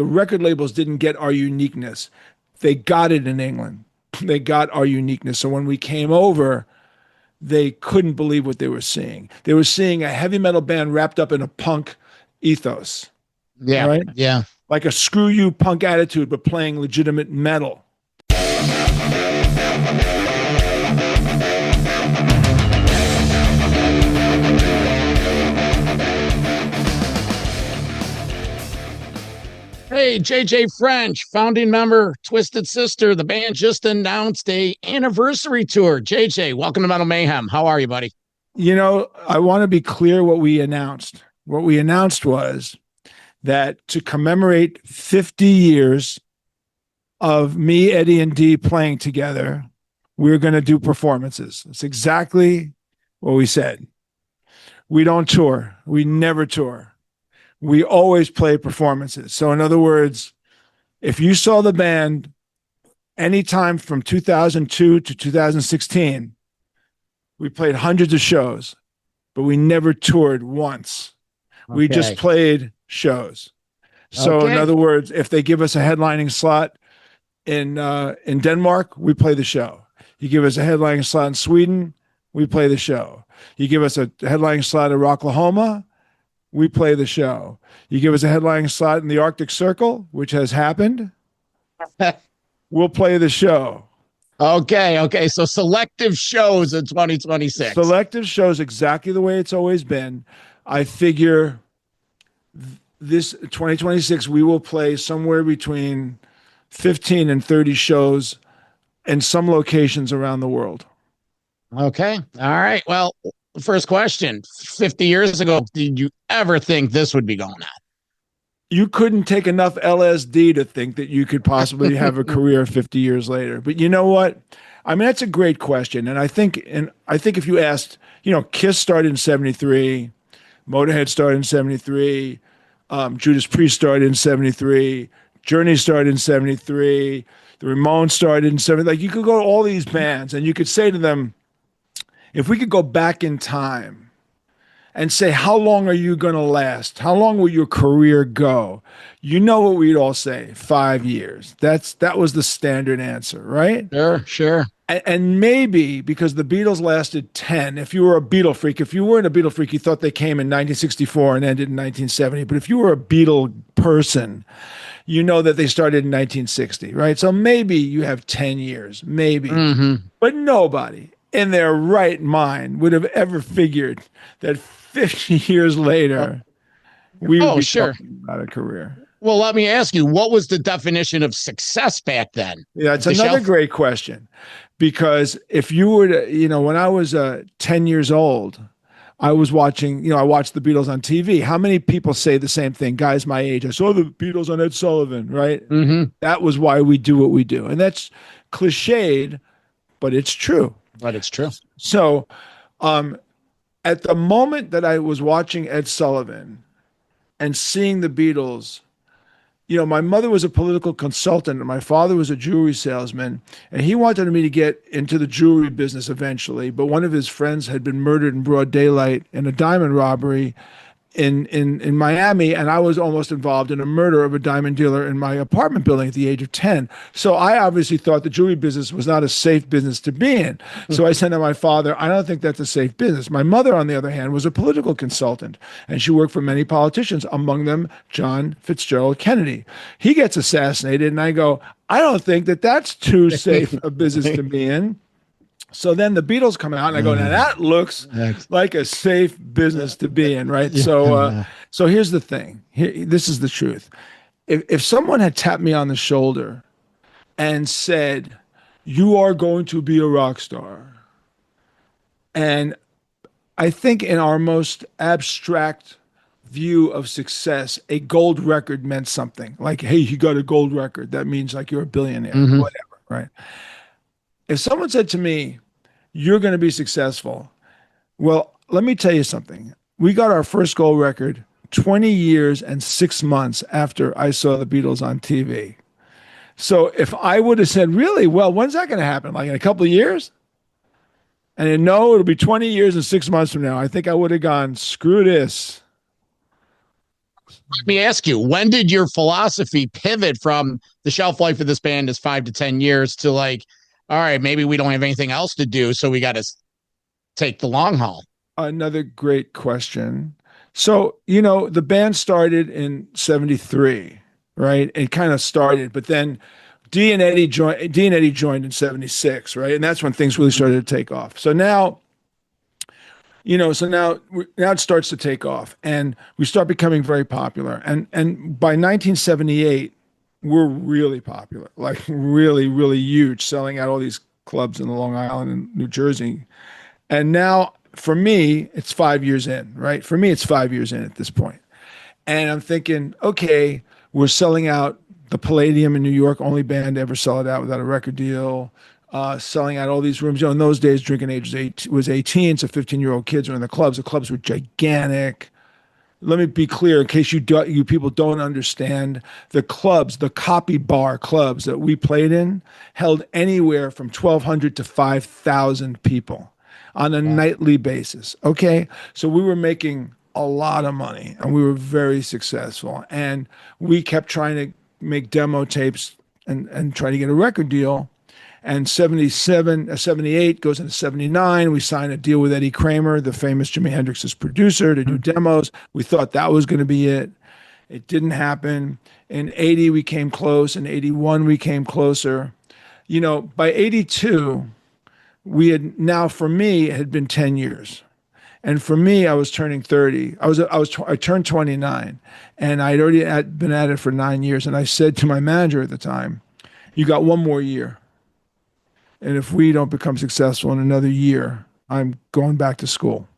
the record labels didn't get our uniqueness. They got it in England. They got our uniqueness. So when we came over, they couldn't believe what they were seeing. They were seeing a heavy metal band wrapped up in a punk ethos. Yeah. Right? Yeah. Like a screw you punk attitude, but playing legitimate metal. Hey, JJ French, founding member, Twisted Sister. The band just announced a anniversary tour. JJ, welcome to Metal Mayhem. How are you, buddy? You know, I want to be clear what we announced. What we announced was that to commemorate 50 years of me, Eddie, and Dee playing together, we're going to do performances. That's exactly what we said. We don't tour. We never tour. We always play performances. So in other words, if you saw the band anytime from 2002 to 2016, we played hundreds of shows, but we never toured once. Okay. We just played shows. So in other words, if they give us a headlining slot in Denmark, we play the show. You give us a headlining slot in Sweden, we play the show. You give us a headlining slot in Rocklahoma, we play the show. You give us a headlining slot in the Arctic Circle, which has happened, we'll play the show. Okay. So selective shows in 2026. Selective shows, exactly the way it's always been. I figure this 2026, we will play somewhere between 15 and 30 shows in some locations around the world. Okay. All right. Well, first question, 50 years ago, did you ever think this would be going on? You couldn't take enough LSD to think that you could possibly have a career 50 years later. But you know what? I mean, that's a great question. And I think if you asked, Kiss started in 73, Motorhead started in 73, Judas Priest started in 73, Journey started in 73, the Ramones started in 73. Like, you could go to all these bands and you could say to them, if we could go back in time and say, how long are you going to last? How long will your career go? You know what we'd all say, 5 years. That was the standard answer, right? Sure. And maybe because the Beatles lasted 10, if you were a Beatle freak, if you weren't a Beatle freak, you thought they came in 1964 and ended in 1970. But if you were a Beatle person, you know that they started in 1960, right? So maybe you have 10 years, maybe. Mm-hmm. But nobody in their right mind would have ever figured that 50 years later, we would be talking about a career. Well, let me ask you, what was the definition of success back then? Yeah, it's another great question. Because if you were to, when I was 10 years old, I was watching, I watched the Beatles on TV. How many people say the same thing? Guys my age, I saw the Beatles on Ed Sullivan, right? Mm-hmm. That was why we do what we do. And that's cliched, but it's true. So at the moment that I was watching Ed Sullivan and seeing the Beatles, my mother was a political consultant and my father was a jewelry salesman, and he wanted me to get into the jewelry business eventually. But one of his friends had been murdered in broad daylight in a diamond robbery in Miami, and I was almost involved in a murder of a diamond dealer in my apartment building at the age of 10. So I obviously thought the jewelry business was not a safe business to be in. So I said to my father, I don't think that's a safe business. My mother, on the other hand, was a political consultant, and she worked for many politicians, among them John Fitzgerald Kennedy. He gets assassinated, and I go, I don't think that that's too safe a business to be in. So then the Beatles come out, and I go, now that looks like a safe business to be in, right? Yeah. So here's the thing. This is the truth. If someone had tapped me on the shoulder and said, you are going to be a rock star, and I think in our most abstract view of success, a gold record meant something. Like, hey, you got a gold record. That means like you're a billionaire, whatever, right? If someone said to me, you're going to be successful, well, let me tell you something. We got our first gold record 20 years and 6 months after I saw the Beatles on TV. So if I would have said, really, well, when's that going to happen? Like in a couple of years? And then, no, it'll be 20 years and 6 months from now. I think I would have gone, screw this. Let me ask you, when did your philosophy pivot from the shelf life of this band is 5 to 10 years to like, all right, maybe we don't have anything else to do, so we got to take the long haul? Another great question. So, you know, the band started in 73, right? It kind of started, but then D and Eddie joined in 76, right? And that's when things really started to take off. So now, you know, now it starts to take off and we start becoming very popular. And by 1978, we're really popular, like really, really huge, selling out all these clubs in Long Island and New Jersey. And now for me, it's 5 years in, right? For me, it's 5 years in at this point. And I'm thinking, okay, we're selling out the Palladium in New York, only band to ever sell it out without a record deal. Selling out all these rooms. You know, in those days, drinking age was 18, so 15-year-old kids were in the clubs. The clubs were gigantic. Let me be clear, in case you people don't understand, the clubs, the copy bar clubs that we played in, held anywhere from 1,200 to 5,000 people on a nightly basis. Okay, so we were making a lot of money, and we were very successful, and we kept trying to make demo tapes and try to get a record deal. And 78 goes into 79. We signed a deal with Eddie Kramer, the famous Jimi Hendrix's producer, to do demos. We thought that was going to be it. It didn't happen. In 80, we came close. In 81, we came closer. You know, by 82, for me, it had been 10 years. And for me, I was turning 30. I turned 29, and I'd already been at it for 9 years. And I said to my manager at the time, "You got one more year. And if we don't become successful in another year, I'm going back to school,"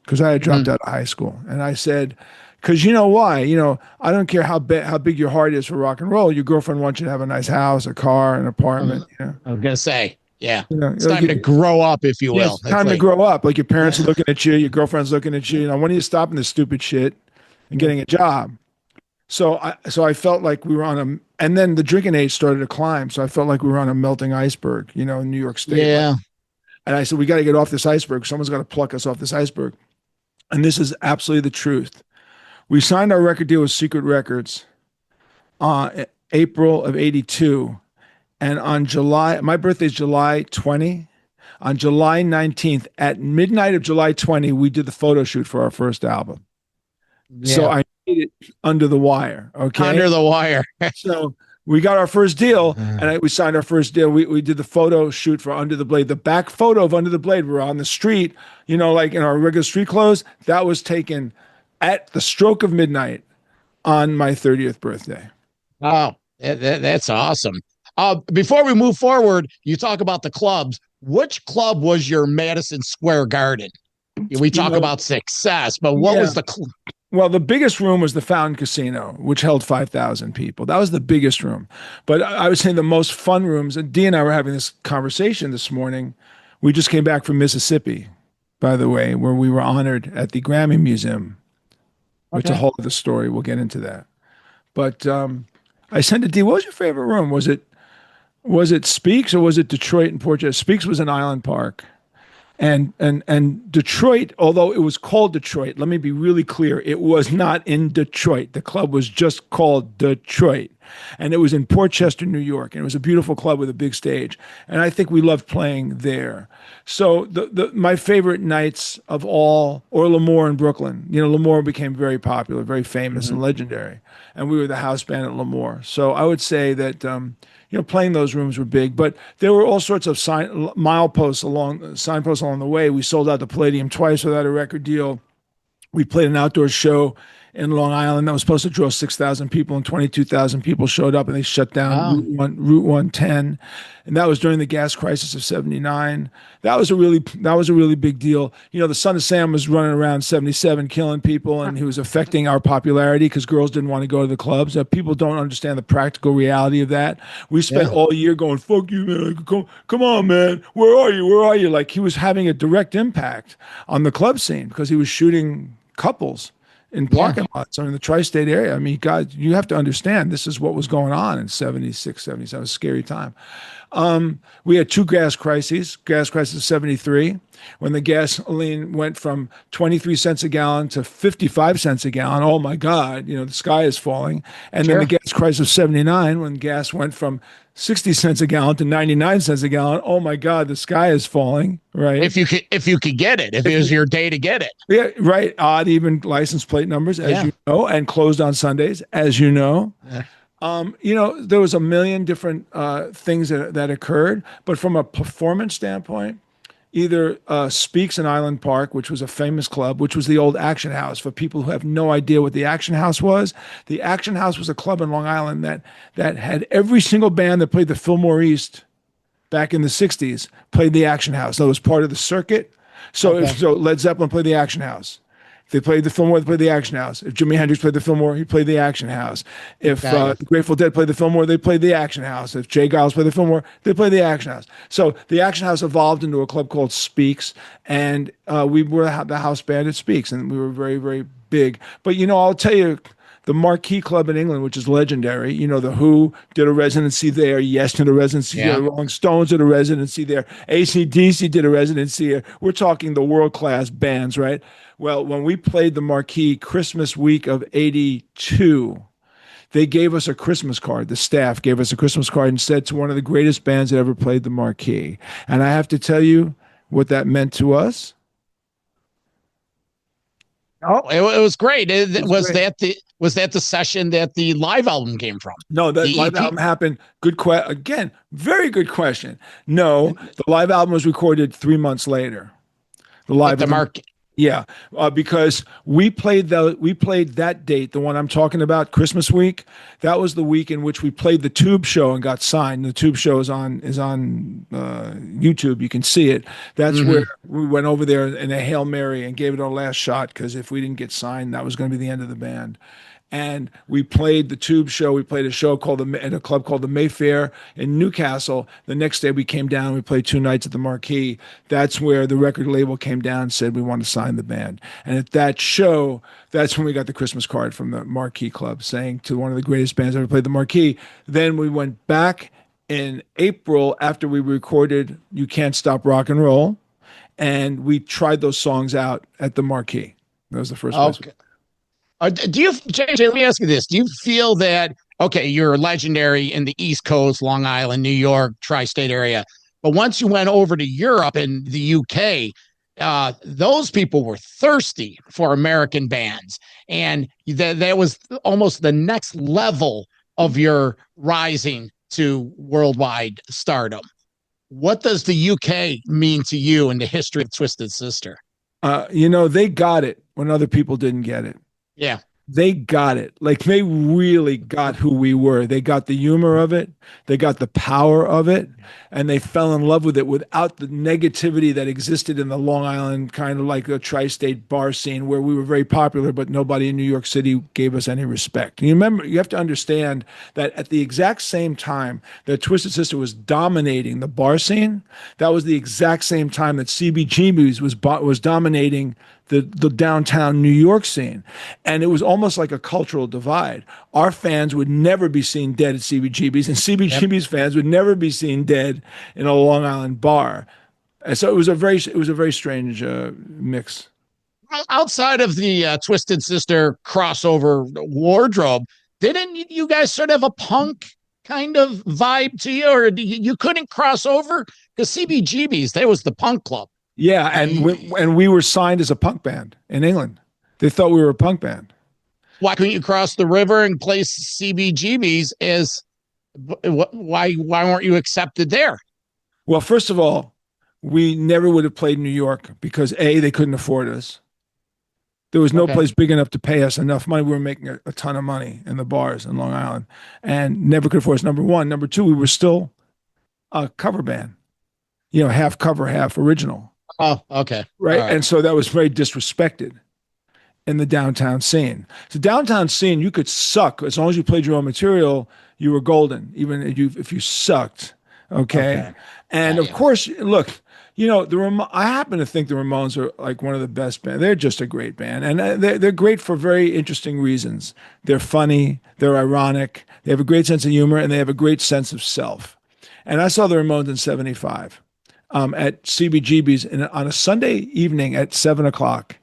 because I had dropped out of high school. And I said, because you know why? You know, I don't care how big your heart is for rock and roll. Your girlfriend wants you to have a nice house, a car, an apartment. You know? I was gonna say, yeah, you know, it's time to grow up, if you will. It's time to grow up. Like your parents are looking at you, your girlfriend's looking at you. You know, when are you stopping this stupid shit and getting a job? So I felt like we were and then the drinking age started to climb. So I felt like we were on a melting iceberg, you know, in New York State. Yeah. And I said, we got to get off this iceberg. Someone's got to pluck us off this iceberg. And this is absolutely the truth. We signed our record deal with Secret Records April of 82. And on my birthday is July 20. On July 19th, at midnight of July 20, we did the photo shoot for our first album. Yeah. So I made it under the wire. Okay. Under the wire. So we got our first deal, and we signed our first deal. We did the photo shoot for Under the Blade. The back photo of Under the Blade, we're on the street, you know, like in our regular street clothes. That was taken at the stroke of midnight on my 30th birthday. Oh, that's awesome. Before we move forward, you talk about the clubs. Which club was your Madison Square Garden? We talk about success, but what was the club? Well, the biggest room was the Fountain Casino, which held 5,000 people. That was the biggest room. But I would say the most fun rooms, and Dee and I were having this conversation this morning. We just came back from Mississippi, by the way, where we were honored at the Grammy Museum, which is a whole other story. We'll get into that. But I said to Dee, what was your favorite room? Was it Speaks or was it Detroit and Port Charles? Speaks was in Island Park. And Detroit, although it was called Detroit, let me be really clear, it was not in Detroit. The club was just called Detroit. And it was in Port Chester, New York. And it was a beautiful club with a big stage. And I think we loved playing there. So my favorite nights of all, or Lemoore in Brooklyn. You know, Lemoore became very popular, very famous and legendary. And we were the house band at Lemoore. So I would say that, you know, playing those rooms were big, but there were all sorts of signposts along the way. We sold out the Palladium twice without a record deal. We played an outdoor show in Long Island that was supposed to draw 6,000 people, and 22,000 people showed up, and they shut down Route 110, and that was during the gas crisis of '79. That was a really big deal. You know, the Son of Sam was running around '77, killing people, and he was affecting our popularity because girls didn't want to go to the clubs. People don't understand the practical reality of that. We spent all year going, "Fuck you, man! Come on, man! Where are you? Where are you?" Like he was having a direct impact on the club scene because he was shooting couples in parking lots or in the tri-state area. I mean, God, you have to understand this is what was going on in 76, 77. It was a scary time. We had two gas crises. Gas crisis 73, when the gasoline went from 23 cents a gallon to 55 cents a gallon. Oh my God, the sky is falling. And then the gas crisis of 79, when gas went from 60 cents a gallon to 99 cents a gallon. Oh my God, the sky is falling, right? If you could get it, if it was your day to get it. Yeah, right. Odd even license plate numbers, as you know, and closed on Sundays, as you know. Yeah. There was a million different things that occurred, but from a performance standpoint, either Speaks in Island Park, which was a famous club, which was the old Action House. For people who have no idea what the Action House was, the Action House was a club in Long Island that had every single band that played the Fillmore East back in the 60s played the Action House. That was part of the circuit. So so Led Zeppelin played the Action House. If they played the Fillmore, they played the Action House. If Jimi Hendrix played the Fillmore, he played the Action House. If the Grateful Dead played the Fillmore, they played the Action House. If Jay Giles played the Fillmore, they played the Action House. So the Action House evolved into a club called Speaks, and we were the house band at Speaks, and we were very, very big. But, I'll tell you, the Marquee Club in England, which is legendary. The Who did a residency there. Yes did a residency there. Rolling Stones did a residency there. AC/DC did a residency there. We're talking the world-class bands, right? Well, when we played the Marquee Christmas week of 82, they gave us a Christmas card. The staff gave us a Christmas card and said to one of the greatest bands that ever played the Marquee. And I have to tell you what that meant to us. Oh, it was great. Was that the session that the live album came from? No, that live album happened. Again, very good question. No, the live album was recorded 3 months later. The live Marquee. Yeah, because we played that date, the one I'm talking about, Christmas week. That was the week in which we played the Tube show and got signed. The Tube show is on YouTube. You can see it. That's where we went over there in a Hail Mary and gave it our last shot, because if we didn't get signed, that was going to be the end of the band. And we played the Tube show. We played a show at a club called the Mayfair in Newcastle. The next day we came down. We played 2 nights at the Marquee. That's where the record label came down and said we want to sign the band. And at that show, that's when we got the Christmas card from the Marquee Club saying to one of the greatest bands ever played the Marquee. Then we went back in April after we recorded You Can't Stop Rock and Roll, and we tried those songs out at the Marquee. That was the first place. JJ, let me ask you this. Do you feel that, you're legendary in the East Coast, Long Island, New York, tri-state area, but once you went over to Europe and the UK, those people were thirsty for American bands, and that was almost the next level of your rising to worldwide stardom. What does the UK mean to you in the history of Twisted Sister? They got it when other people didn't get it. Yeah. They got it. Like, they really got who we were. They got the humor of it. They got the power of it. And they fell in love with it without the negativity that existed in the Long Island, kind of like a tri-state bar scene where we were very popular, but nobody in New York City gave us any respect. And you have to understand that at the exact same time that Twisted Sister was dominating the bar scene, that was the exact same time that CBGB was dominating the downtown New York scene. And it was almost like a cultural divide. Our fans would never be seen dead at CBGB's, and CBGB's fans would never be seen dead in a Long Island bar. And so it was a very strange mix. Outside of the Twisted Sister crossover wardrobe, didn't you guys sort of have a punk kind of vibe to you, or you couldn't cross over? Because CBGB's, that was the punk club. Yeah, and we were signed as a punk band in England. They thought we were a punk band. Why couldn't you cross the river and play CBGB's as? Why weren't you accepted there? Well, first of all, we never would have played New York because they couldn't afford us. There was no place big enough to pay us enough money. We were making a ton of money in the bars in Long Island, and never could afford us. Number one. Number two, we were still a cover band. Half cover, half original. Oh, okay. Right. And so that was very disrespected in the downtown scene. So downtown scene, you could suck. As long as you played your own material, you were golden, even if you sucked. Okay. And of course, look, I happen to think the Ramones are like one of the best bands. They're just a great band. And they're great for very interesting reasons. They're funny. They're ironic. They have a great sense of humor, and they have a great sense of self. And I saw the Ramones in 75 at CBGB's on a Sunday evening at 7 o'clock.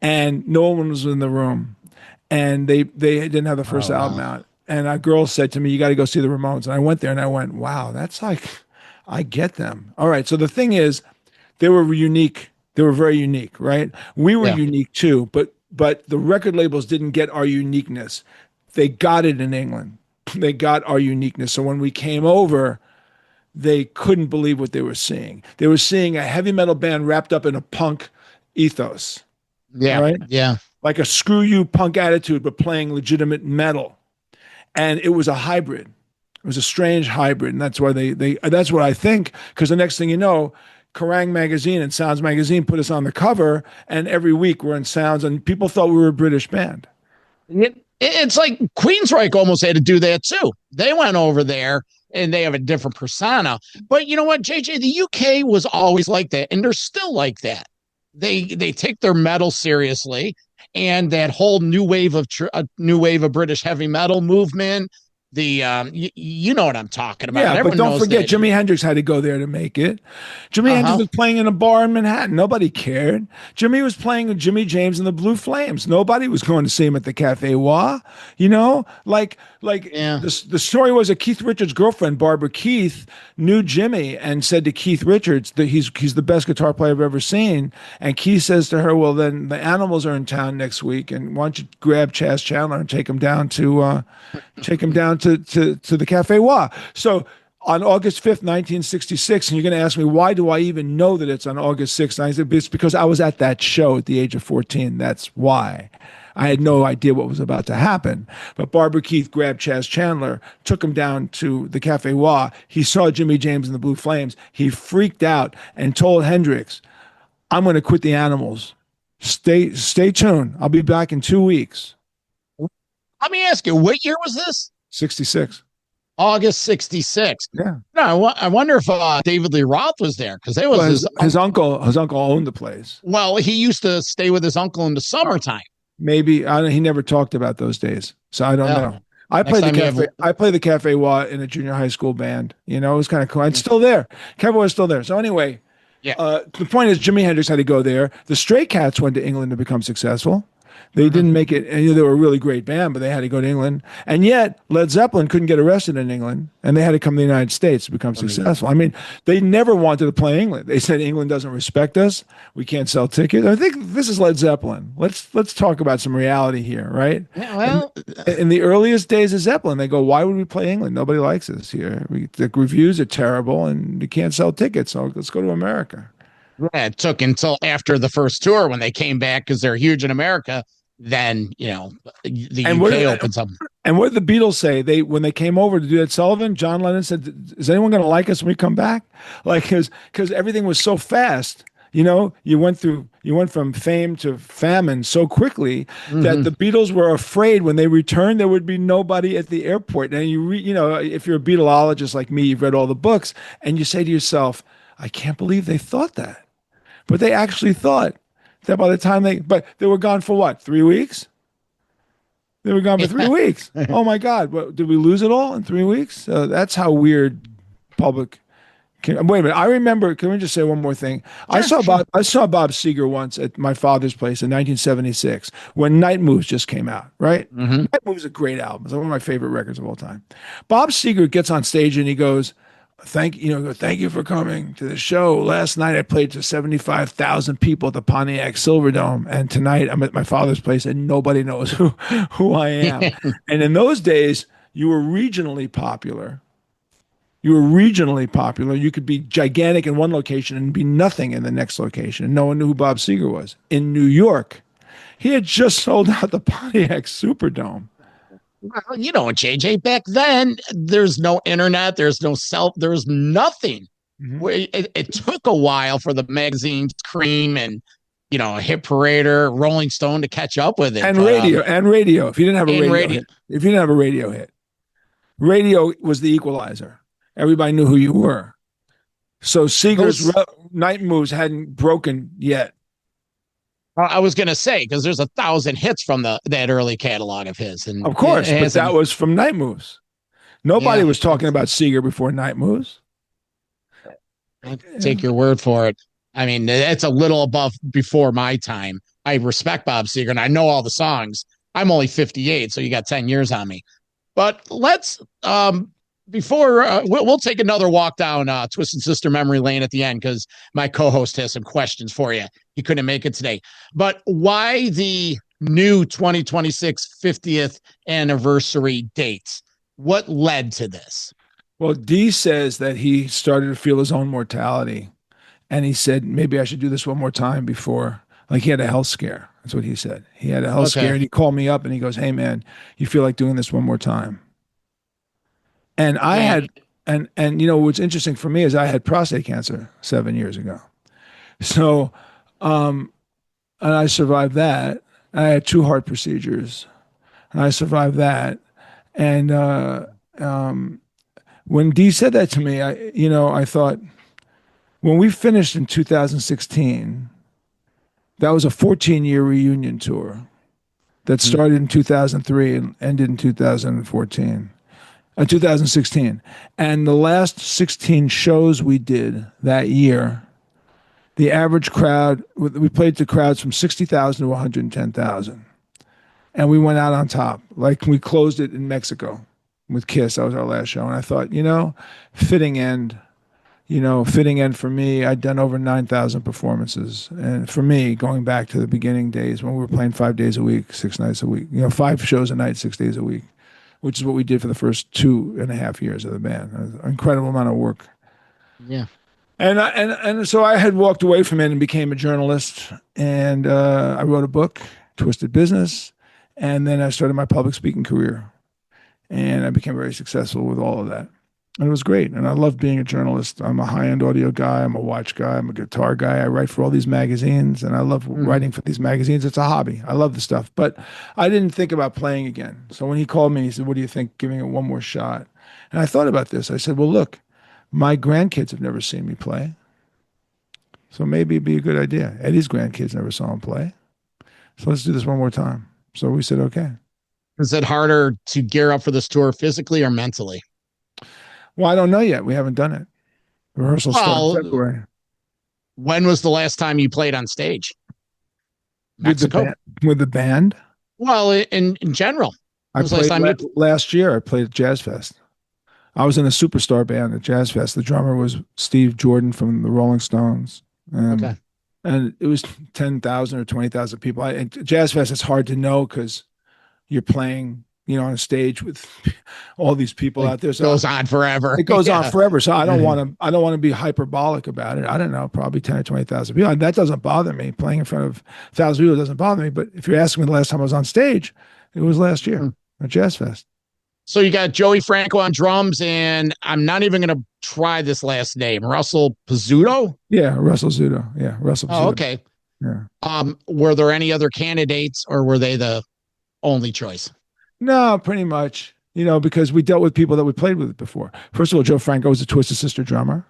And no one was in the room. And they didn't have the first album out. And a girl said to me, "You got to go see the Ramones." And I went there and I went, wow, that's like, I get them. All right. So the thing is, they were unique. They were very unique, right? We were unique too, but the record labels didn't get our uniqueness. They got it in England. They got our uniqueness. So when we came over, they couldn't believe what they were seeing. They were seeing a heavy metal band wrapped up in a punk ethos. Yeah. Right? Yeah. Like a screw you punk attitude, but playing legitimate metal. And it was a hybrid. It was a strange hybrid. And that's why that's what I think. Because the next thing you know, Kerrang! Magazine and Sounds Magazine put us on the cover. And every week we're in Sounds. And people thought we were a British band. It's like Queensryche almost had to do that too. They went over there and they have a different persona. But you know what, JJ, the UK was always like that. And they're still like that. They take their metal seriously. And that whole new wave of British heavy metal movement, you know what I'm talking about. Yeah, Everyone but don't forget, that. Jimi Hendrix had to go there to make it. Jimi Hendrix was playing in a bar in Manhattan. Nobody cared. Jimmy was playing with Jimmy James and the Blue Flames. Nobody was going to see him at the Cafe Wha. You know, the story was that Keith Richards' girlfriend, Barbara Keith, knew Jimmy and said to Keith Richards that he's the best guitar player I've ever seen. And Keith says to her, "Well, then the Animals are in town next week, and why don't you grab Chas Chandler and take him down to the Cafe Wha." So on August 5th, 1966, and you're going to ask me, why do I even know that it's on August 6th? It's because I was at that show at the age of 14. That's why. I had no idea what was about to happen. But Barbara Keith grabbed Chas Chandler, took him down to the Cafe Wha. He saw Jimmy James and the Blue Flames. He freaked out and told Hendrix, "I'm going to quit the Animals. Stay tuned. I'll be back in 2 weeks." Let me ask you, what year was this? 66. August 66. Yeah. No, I wonder if David Lee Roth was there, because they was his uncle owned the place. Well, he used to stay with his uncle in the summertime. Maybe he never talked about those days, so I don't know. I played the Cafe Wha in a junior high school band. You know, it was kind of cool. It's still there. Cafe Wha is still there. So anyway, the point is, Jimi Hendrix had to go there. The Stray Cats went to England to become successful. They didn't make it. And they were a really great band, but they had to go to England. And yet, Led Zeppelin couldn't get arrested in England, and they had to come to the United States to become successful. I mean, they never wanted to play England. They said England doesn't respect us. We can't sell tickets. I think this is Led Zeppelin. Let's talk about some reality here, right? Yeah, well, in the earliest days of Zeppelin, they go, "Why would we play England? Nobody likes us here. The reviews are terrible, and we can't sell tickets. So let's go to America." Yeah, it took until after the first tour when they came back, because they're huge in America. Then, the UK opens up. And what did the Beatles say? When they came over to do that Sullivan, John Lennon said, "Is anyone going to like us when we come back?" Like, because everything was so fast. You went from fame to famine so quickly that the Beatles were afraid when they returned there would be nobody at the airport. And if you're a Beatleologist like me, you've read all the books, and you say to yourself, "I can't believe they thought that," but they actually thought that by the time but they were gone for what, 3 weeks? They were gone for 3 weeks. Oh my God. Did we lose it all in 3 weeks? That's how weird public wait a minute. I remember, can we just say one more thing? I saw Bob Seger once at my father's place in 1976 when Night Moves just came out, right? Night Moves is a great album. It's one of my favorite records of all time. Bob Seger gets on stage and he goes, "Thank you for coming to the show. Last night I played to 75,000 people at the Pontiac Silverdome, and tonight I'm at my father's place and nobody knows who I am." And in those days, you were regionally popular. You could be gigantic in one location and be nothing in the next location. And no one knew who Bob Seger was. In New York, he had just sold out the Pontiac Superdome. Well, JJ, back then, there's no internet, there's no there's nothing. It took a while for the magazines, Cream and, Hit Parader, Rolling Stone to catch up with it. And radio. If you didn't have a radio hit, radio was the equalizer. Everybody knew who you were. So Seger's Night Moves hadn't broken yet. I was going to say, because there's 1,000 hits from that early catalog of his. And of course, but that was from Night Moves. Nobody was talking about Seger before Night Moves. I'll take your word for it. I mean, it's a little above before my time. I respect Bob Seger and I know all the songs. I'm only 58, so you got 10 years on me. But let's before we'll take another walk down Twisted Sister memory lane at the end because my co-host has some questions for you. He couldn't make it today. But why the new 2026 50th anniversary dates? What led to this? Well, D says that he started to feel his own mortality. And he said, maybe I should do this one more time before. Like he had a health scare. That's what he said. He had a health scare. And he called me up and he goes, hey, man, you feel like doing this one more time? And I had, and you know, what's interesting for me is I had prostate cancer 7 years ago. So, and I survived that. I had 2 heart procedures and I survived that. And when Dee said that to me, I thought, when we finished in 2016, that was a 14-year reunion tour that started in 2003 and ended in 2016. And the last 16 shows we did that year, the average crowd, we played to crowds from 60,000 to 110,000. And we went out on top. Like we closed it in Mexico with Kiss. That was our last show. And I thought, fitting end for me. I'd done over 9,000 performances. And for me, going back to the beginning days when we were playing 5 days a week, 6 nights a week, 5 shows a night, 6 days a week, which is what we did for the first 2.5 years of the band. An incredible amount of work. Yeah. And so I had walked away from it and became a journalist. And I wrote a book, Twisted Business. And then I started my public speaking career. And I became very successful with all of that. And it was great. And I love being a journalist. I'm a high-end audio guy. I'm a watch guy. I'm a guitar guy. I write for all these magazines, and I love writing for these magazines. It's a hobby. I love the stuff. But I didn't think about playing again. So when he called me, he said, what do you think, giving it one more shot? And I thought about this. I said, well, look, my grandkids have never seen me play. So maybe it'd be a good idea. Eddie's grandkids never saw him play. So let's do this one more time. So we said, okay. Is it harder to gear up for this tour physically or mentally? Well, I don't know yet. We haven't done it. Rehearsal starts in February. When was the last time you played on stage? Mexico? With the band? Well, in general. I played last year. I played at Jazz Fest. I was in a superstar band at Jazz Fest. The drummer was Steve Jordan from the Rolling Stones. And it was 10,000 or 20,000 people. At Jazz Fest, it's hard to know because you're playing, on a stage with all these people out there. So it goes on forever. It goes on forever. So I don't want to be hyperbolic about it. I don't know, probably 10 or 20,000 people. And that doesn't bother me. Playing in front of 1,000 people doesn't bother me. But if you're asking me the last time I was on stage, it was last year at Jazz Fest. So you got Joey Franco on drums, and I'm not even going to try this last name. Russell Pizzuto? Yeah, Russell Pizzuto. Yeah, Russell Pizzuto. Oh, okay. Yeah. Were there any other candidates, or were they the only choice? No, pretty much. Because we dealt with people that we played with before. First of all, Joe Franco was a Twisted Sister drummer.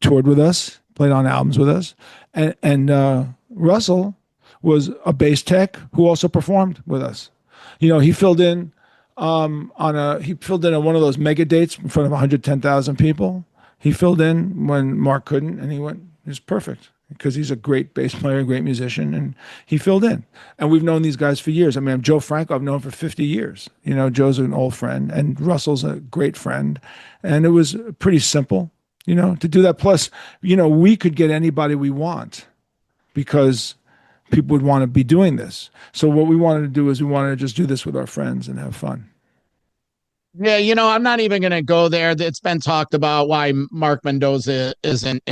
Toured with us, played on albums with us, and Russell was a bass tech who also performed with us. He filled in on one of those mega dates in front of 110,000 people. He filled in when Mark couldn't, and he was perfect because he's a great bass player, a great musician, and he filled in. And we've known these guys for years. I mean, Joe Franco, I've known for 50 years. Joe's an old friend, and Russell's a great friend. And it was pretty simple, to do that. Plus, we could get anybody we want because people would want to be doing this. So what we wanted to do is we wanted to just do this with our friends and have fun. Yeah, I'm not even going to go there. It's been talked about why Mark Mendoza isn't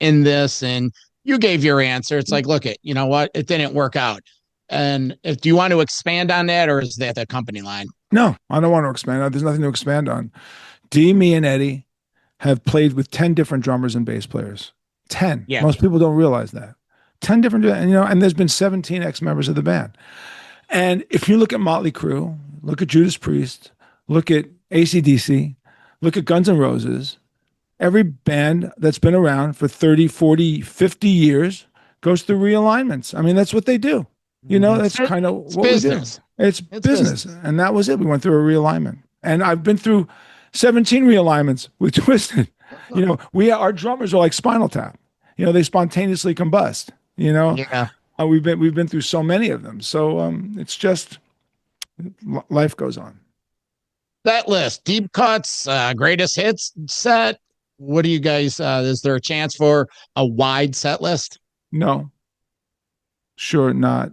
in this, and you gave your answer. It's like, look, you know what? It didn't work out. And do you want to expand on that, or is that the company line? No, I don't want to expand on. There's nothing to expand on. Dee, me, and Eddie have played with 10 different drummers and bass players. 10. Yeah. Most people don't realize that. 10 different, and there's been 17 ex-members of the band. And if you look at Motley Crue, look at Judas Priest, look at AC/DC, look at Guns N' Roses, every band that's been around for 30, 40, 50 years goes through realignments. I mean, that's what they do. That's kind of what business. We do. It's business. And that was it. We went through a realignment. And I've been through 17 realignments with Twisted. Our drummers are like Spinal Tap. They spontaneously combust. Yeah. We've been through so many of them. So it's just life goes on. That list, deep cuts, greatest hits set. What do you guys? Is there a chance for a wide set list? No, sure not.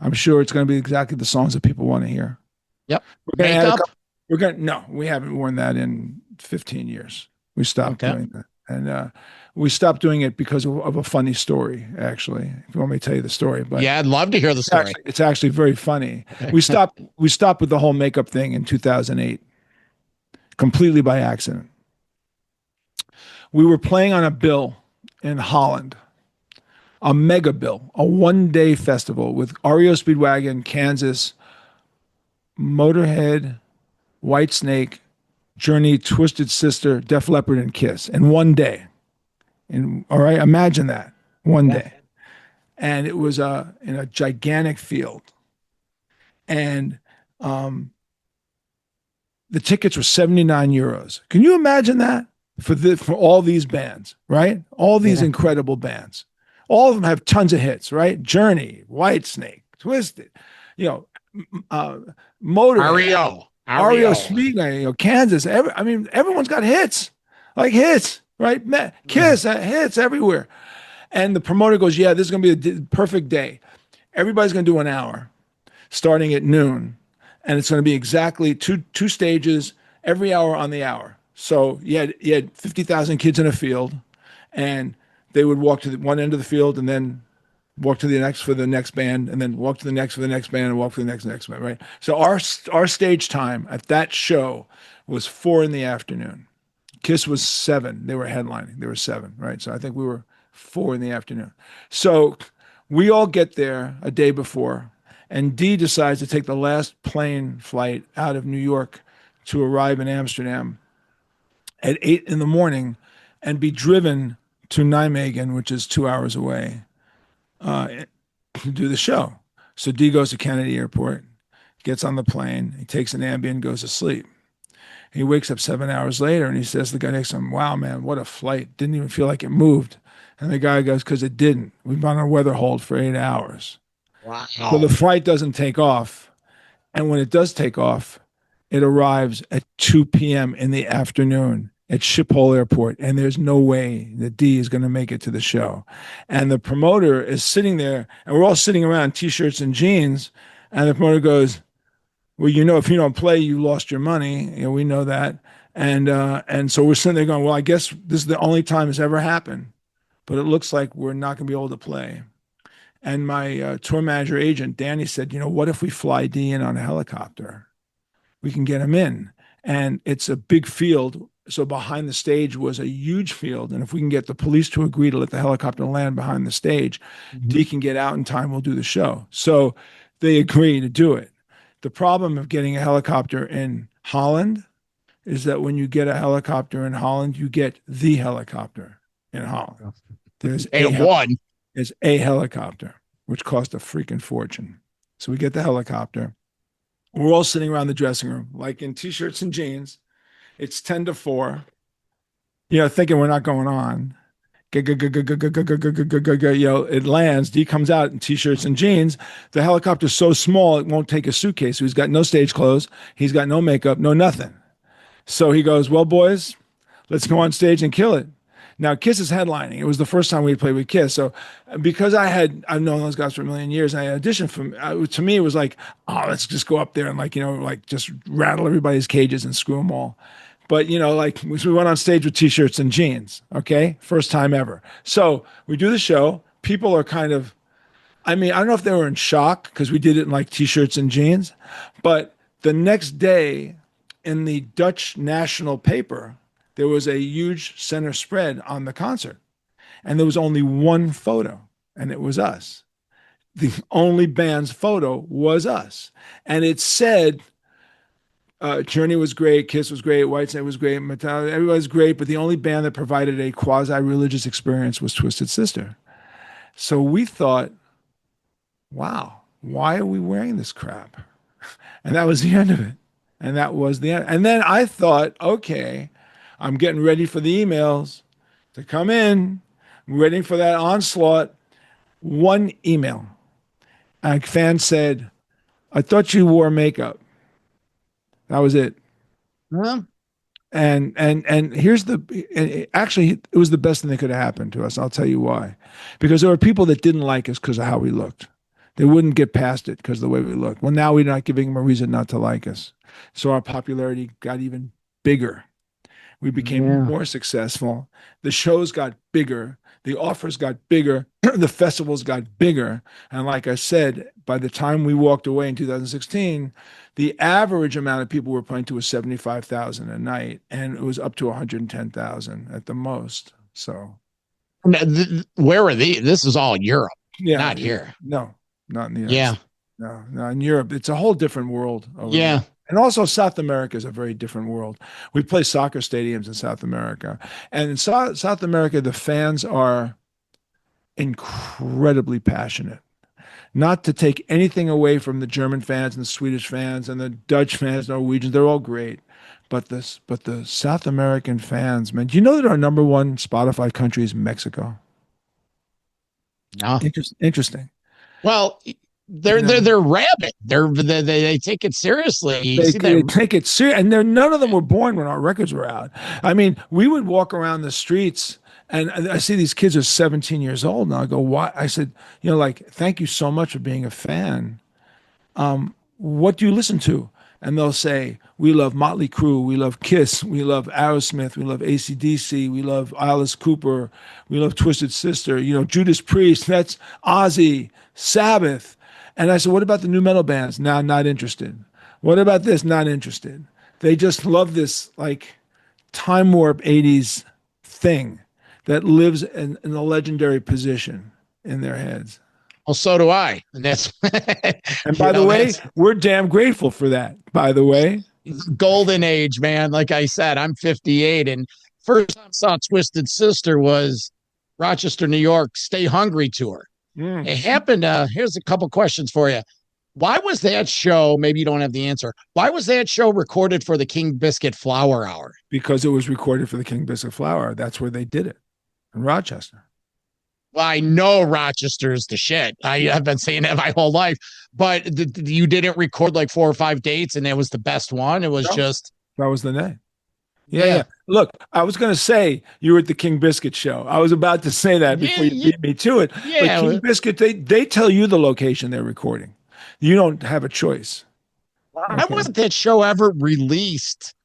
I'm sure it's going to be exactly the songs that people want to hear. Yep. We're going to add a Makeup. couple. No, we haven't worn that in 15 years. We stopped Okay. doing that. And we stopped doing it because of a funny story, actually. If you want me to tell you the story, but Yeah, I'd love to hear the story. it's actually very funny. We stopped with the whole makeup thing in 2008, completely by accident. We were playing on a bill in Holland, a mega bill, a 1-day festival with REO Speedwagon, Kansas, Motorhead, Whitesnake, Journey, Twisted Sister, Def Leppard, and Kiss in 1 day. And all right, imagine that, 1 day. And it was in a gigantic field. And the tickets were 79 euros. Can you imagine that for all these bands, right? All these incredible bands. All of them have tons of hits, right? Journey, Whitesnake, Twisted, Motorhead, REO Speedwagon, Kansas. Everyone's got hits, like hits, right? Kiss, hits everywhere. And the promoter goes, yeah, this is going to be a perfect day. Everybody's going to do an hour starting at noon. And it's going to be exactly two stages every hour on the hour. So you had 50,000 kids in a field, and they would walk to one end of the field and then walk to the next for the next band, and then walk to the next for the next band, and walk for the next band, right? So our stage time at that show was 4 PM. Kiss was 7. They were headlining. They were 7, right? So I think we were 4 PM. So we all get there a day before, and Dee decides to take the last plane flight out of New York to arrive in Amsterdam at 8 AM and be driven to Nijmegen, which is 2 hours away, to do the show. So Dee goes to Kennedy Airport, gets on the plane, he takes an Ambien, goes to sleep. He wakes up 7 hours later and he says to the guy next to him, wow, man, what a flight. Didn't even feel like it moved. And the guy goes, because it didn't. We've been on a weather hold for 8 hours. Wow. So the flight doesn't take off. And when it does take off, it arrives at 2 PM in the afternoon at Schiphol Airport. And there's no way that Dee is going to make it to the show. And the promoter is sitting there, and we're all sitting around in T-shirts and jeans. And the promoter goes, well, if you don't play, you lost your money. We know that. And so we're sitting there going, well, I guess this is the only time it's ever happened. But it looks like we're not going to be able to play. And my tour manager agent, Danny, said, what if we fly Dee in on a helicopter? We can get him in. And it's a big field. So behind the stage was a huge field. And if we can get the police to agree to let the helicopter land behind the stage, Dee can get out in time, we'll do the show. So they agree to do it. The problem of getting a helicopter in Holland is that when you get a helicopter in Holland, you get the helicopter in Holland. There's a helicopter, which cost a freaking fortune. So we get the helicopter. We're all sitting around the dressing room, like in T-shirts and jeans. It's 10 to 4, thinking we're not going on. It lands. Dee comes out in T-shirts and jeans. The helicopter's so small, it won't take a suitcase. So he's got no stage clothes. He's got no makeup, no nothing. So he goes, well, boys, let's go on stage and kill it. Now, Kiss is headlining. It was the first time we had played with Kiss. So because I've known those guys for a million years, and I auditioned for them, to me, it was like, oh, let's just go up there and just rattle everybody's cages and screw them all. But, we went on stage with T-shirts and jeans, okay? First time ever. So we do the show. People are kind of, I don't know if they were in shock because we did it in T-shirts and jeans. But the next day in the Dutch national paper, there was a huge center spread on the concert. And there was only one photo, and it was us. The only band's photo was us. And it said, Journey was great, Kiss was great, Whitesnake was great, Metallica, everybody's great, but the only band that provided a quasi-religious experience was Twisted Sister. So we thought, wow, why are we wearing this crap? And that was the end of it. And that was the end. And then I thought, okay, I'm getting ready for the emails to come in. I'm waiting for that onslaught. One email. A fan said, I thought you wore makeup. That was it. Well, And here's actually, it was the best thing that could have happened to us. I'll tell you why. Because there were people that didn't like us because of how we looked. They wouldn't get past it because of the way we looked. Well, now we're not giving them a reason not to like us. So our popularity got even bigger. We became more successful. The shows got bigger. The offers got bigger. The festivals got bigger. And like I said, by the time we walked away in 2016, the average amount of people we were playing to was 75,000 a night, and it was up to 110,000 at the most. So, where are these? This is all Europe, not here. No, not in the US. Yeah. No, in Europe, it's a whole different world. Yeah. There. And also South America is a very different world. We play soccer stadiums in South America. And in South America, the fans are incredibly passionate. Not to take anything away from the German fans and the Swedish fans and the Dutch fans, Norwegians, they're all great. But the South American fans, man, do you know that our number one Spotify country is Mexico? No. Interesting. Well, they're rabid. They take it seriously. They take it serious, and none of them were born when our records were out. I mean, we would walk around the streets, and I see these kids are 17 years old, and I go, "Why?" I said, like, "Thank you so much for being a fan. What do you listen to?" And they'll say, "We love Motley Crue, we love Kiss, we love Aerosmith, we love AC/DC, we love Alice Cooper, we love Twisted Sister, Judas Priest, that's Ozzy, Sabbath." And I said, "What about the new metal bands?" "No, not interested." "What about this?" "Not interested." They just love this like time warp 80s thing that lives in a legendary position in their heads. Well, so do I. And that's and by the way, we're damn grateful for that, by the way. Golden age, man. Like I said, I'm 58, and first time I saw Twisted Sister was Rochester, New York, Stay Hungry tour. It happened. Here's a couple questions for you. Why was that show, maybe you don't have the answer, why was that show recorded for the King Biscuit Flower Hour? Because it was recorded for the King Biscuit Flower Hour. That's where they did it, in Rochester. Well, I know Rochester's the shit. I've been saying that my whole life, but you didn't record like 4 or 5 dates and that was the best one? It was just... That was the name. Yeah. Look, I was going to say you were at the King Biscuit show. I was about to say that before you beat me to it. Yeah. But King Biscuit, they tell you the location they're recording. You don't have a choice. Why wasn't that show ever released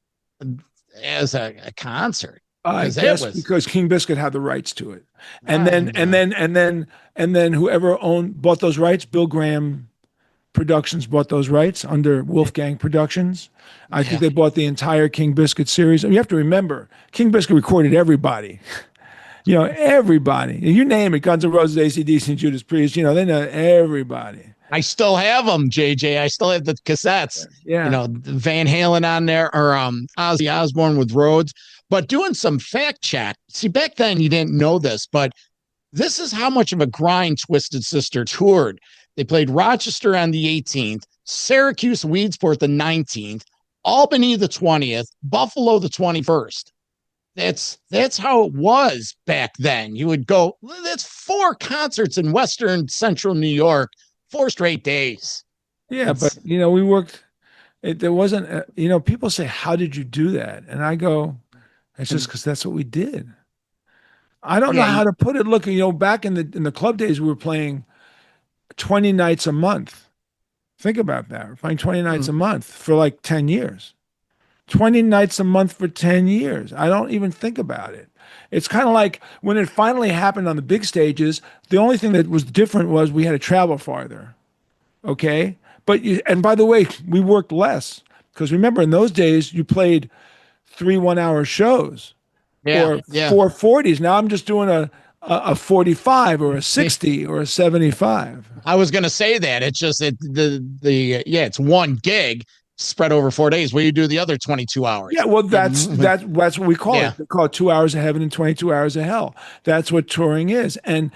as a concert? I guess because King Biscuit had the rights to it. And then whoever bought those rights, Bill Graham Productions bought those rights under Wolfgang Productions. I think they bought the entire King Biscuit series. And you have to remember, King Biscuit recorded everybody. Everybody. You name it, Guns N' Roses, AC/DC, Judas Priest, they know everybody. I still have them, JJ. I still have the cassettes. Yeah. Van Halen on there, or Ozzy Osbourne with Rhodes. But doing some fact check. See, back then you didn't know this, but this is how much of a grind Twisted Sister toured. They played Rochester on the 18th, Syracuse, Weedsport the 19th, Albany the 20th, Buffalo the 21st. That's how it was back then. You would go, that's 4 concerts in Western Central New York, 4 straight days. Yeah, but we worked. There wasn't. People say, "How did you do that?" And I go, "It's just because that's what we did." I don't know how to put it. Look, back in the club days, we were playing 20 nights a month. Think about that. We're playing 20 nights a month for like 10 years. 20 nights a month for 10 years. I don't even think about it. It's kind of like when it finally happened on the big stages, the only thing that was different was we had to travel farther. Okay? And by the way, we worked less because remember in those days you played 3 1-hour shows or 4 40s. Now I'm just doing a 45 or a 60 or a 75. I was going to say that. It's just it's one gig spread over 4 days where you do the other 22 hours. Yeah, well, that's what we call it. We call it 2 hours of heaven and 22 hours of hell. That's what touring is. And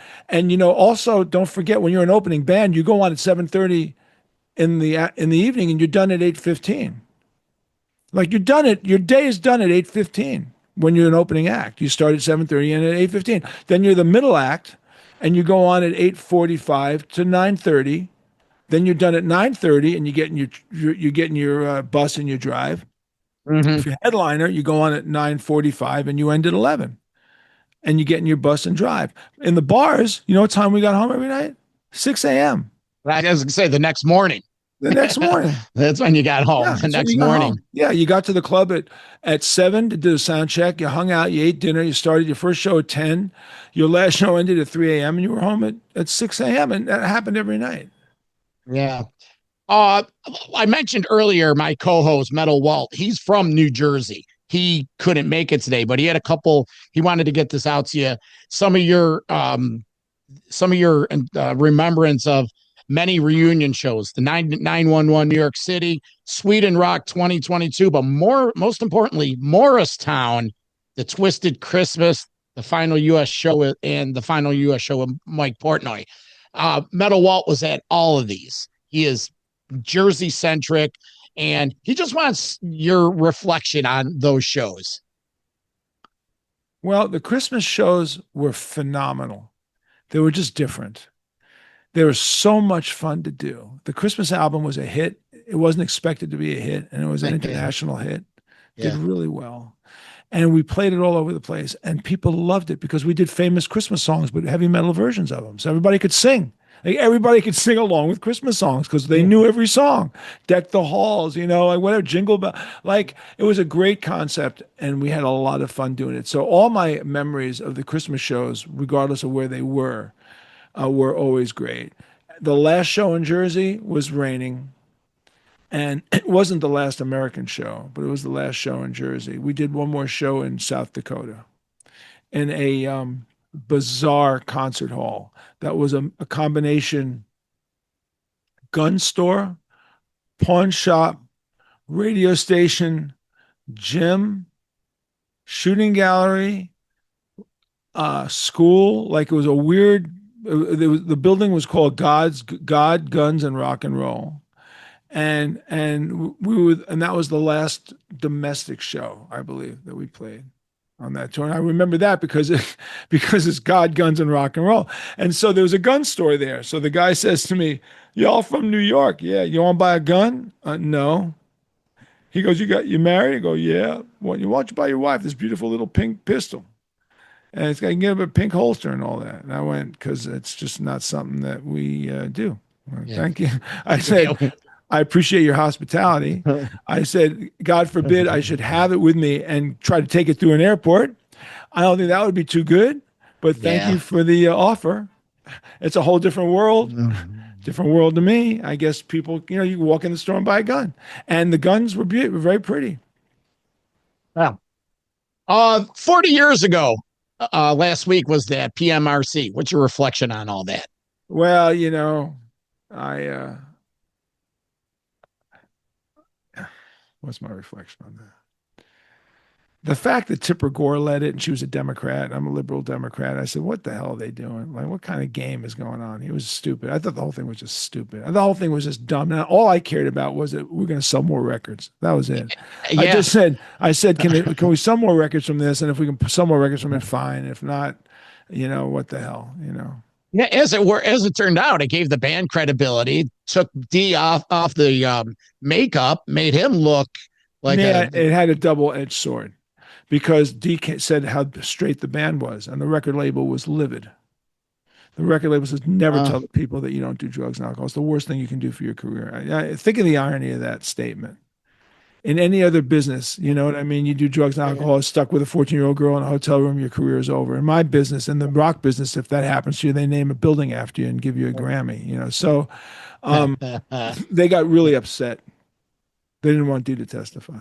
also don't forget when you're an opening band, you go on at 7:30 in the evening and you're done at 8:15. Like you're done your day is done at 8:15. when you're an opening act. You start at 7:30 and at 8:15. Then you're the middle act, and you go on at 8:45 to 9:30. Then you're done at 9:30, and you get in your bus and you drive. Mm-hmm. If you're headliner, you go on at 9:45 and you end at 11, and you get in your bus and drive. In the bars, you know what time we got home every night? 6 a.m. I was gonna say the next morning. The next morning. That's when you got home. Yeah, The that's when next you got morning. home. Yeah, you got to the club at 7 to do the sound check. You hung out, you ate dinner, you started your first show at 10. Your last show ended at 3 a.m. and you were home at 6 a.m. And that happened every night. Yeah. I mentioned earlier my co-host Metal Walt. He's from New Jersey. He couldn't make it today, but he had a couple. He wanted to get this out to you. Some of your remembrance of many reunion shows, the 911 New York City, Sweden Rock 2022, but most importantly, Morristown, the Twisted Christmas, the final U.S. show, and the final U.S. show with Mike Portnoy. Metal Walt was at all of these. He is Jersey centric, and he just wants your reflection on those shows. Well, the Christmas shows were phenomenal. They were just different. They were so much fun to do. The Christmas album was a hit. It wasn't expected to be a hit, and it was an international hit. Did really well. And we played it all over the place, and people loved it because we did famous Christmas songs, but heavy metal versions of them. So everybody could sing. Like everybody could sing along with Christmas songs because they knew every song. Deck the Halls, like whatever, Jingle Bell. Like it was a great concept, and we had a lot of fun doing it. So all my memories of the Christmas shows, regardless of where they were always great. The last show in Jersey was raining, and it wasn't the last American show, but it was the last show in Jersey. We did one more show in South Dakota in a bizarre concert hall that was a combination gun store, pawn shop, radio station, gym, shooting gallery, school. Like it was a weird. The building was called God, Guns, and Rock and Roll, and that was the last domestic show, I believe, that we played on that tour. And I remember that because it's God, Guns, and Rock and Roll. And so there was a gun store there. So the guy says to me, "Y'all from New York? Yeah. You want to buy a gun?" No. He goes, "You married?" I go, "Yeah." Why don't you buy your wife this beautiful little pink pistol? And I can give him a pink holster and all that. And I went, because it's just not something that we do. Thank you. I said, "I appreciate your hospitality." I said, "God forbid I should have it with me and try to take it through an airport. I don't think that would be too good, but thank you for the offer. It's a whole different world." Different world to me. I guess people, you walk in the store and buy a gun. And the guns were very pretty. Wow. 40 years ago, last week was that PMRC. What's your reflection on all that? Well, what's my reflection on that? The fact that Tipper Gore led it and she was a Democrat, I'm a liberal Democrat. I said, what the hell are they doing? Like, what kind of game is going on? He was stupid. I thought the whole thing was just stupid. The whole thing was just dumb. And all I cared about was that we're going to sell more records. That was it. Yeah. I said, can we sell more records from this? And if we can sell more records from it, fine. If not, what the hell, Yeah, as it turned out, it gave the band credibility, took D off the makeup, made him look like it had a double-edged sword. Because D said how straight the band was, and the record label was livid. The record label says, never tell people that you don't do drugs and alcohol. It's the worst thing you can do for your career. Think of the irony of that statement. In any other business, you know what I mean? You do drugs and alcohol, stuck with a 14-year-old girl in a hotel room, your career is over. In my business, in the rock business, if that happens to you, they name a building after you and give you a Grammy. So they got really upset. They didn't want D to testify.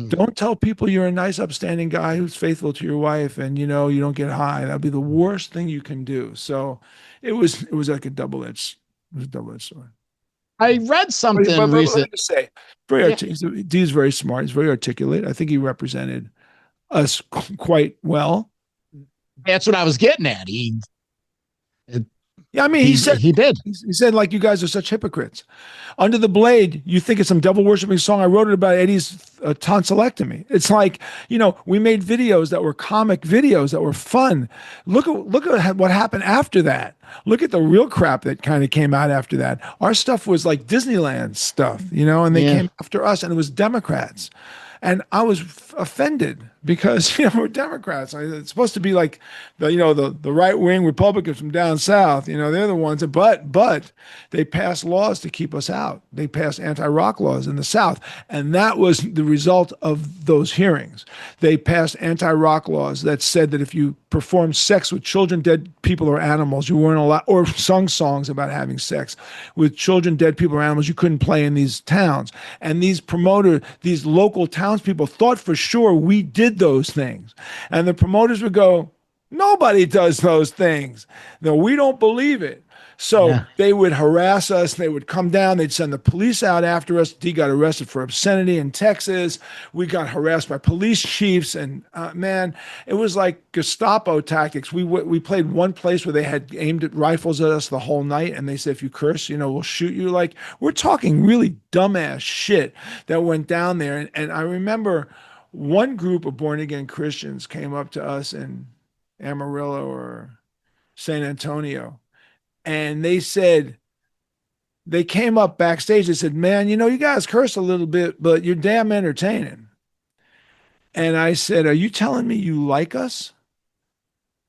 Don't tell people you're a nice, upstanding guy who's faithful to your wife and, you don't get high. That'd be the worst thing you can do. So it was like a double-edged sword. I read something recently. Let me say, D's very smart. He's very articulate. I think he represented us quite well. That's what I was getting at. Yeah, I mean, He did. he said like you guys are such hypocrites. Under the Blade, you think it's some devil worshiping song. I wrote it about Eddie's tonsillectomy. It's like, we made videos that were comic videos that were fun. Look at what happened after that. Look at the real crap that kind of came out after that. Our stuff was like Disneyland stuff, and they Yeah. came after us, and it was Democrats. And I was offended because we're Democrats. It's supposed to be like the right wing Republicans from down south. They're the ones. But they passed laws to keep us out. They passed anti-rock laws in the South, and that was the result of those hearings. They passed anti-rock laws that said that if you performed sex with children, dead people, or animals, you weren't allowed, or sung songs about having sex with children, dead people, or animals, you couldn't play in these towns. And these local townspeople thought for sure we did those things. And the promoters would go, nobody does those things. No, we don't believe it. So Yeah. they would harass us. They would come down. They'd send the police out after us. D got arrested for obscenity in Texas. We got harassed by police chiefs. And man, it was like Gestapo tactics. We played one place where they had aimed at rifles at us the whole night. And they said, if you curse, we'll shoot you. Like, we're talking really dumbass shit that went down there. And I remember one group of born again Christians came up to us in Amarillo or San Antonio. And they came up backstage. They said, man, you guys curse a little bit, but you're damn entertaining. And I said, are you telling me you like us?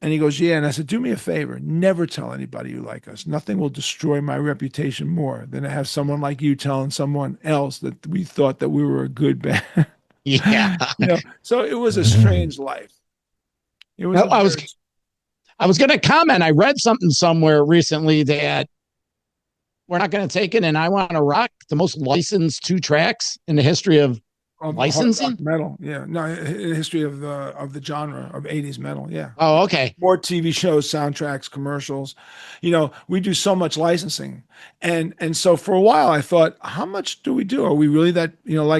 And he goes, yeah. And I said, do me a favor. Never tell anybody you like us. Nothing will destroy my reputation more than to have someone like you telling someone else that we thought that we were a good band. Yeah. So it was a strange life. It was. I was going to comment. I read something somewhere recently that we're not going to take it, and I Want to Rock, the most licensed 2 tracks in the history of licensing metal. Yeah, no, history of the genre of 80s metal. Yeah. Oh, okay. More TV shows, soundtracks, commercials. We do so much licensing, and so for a while I thought, how much do we do? Are we really that?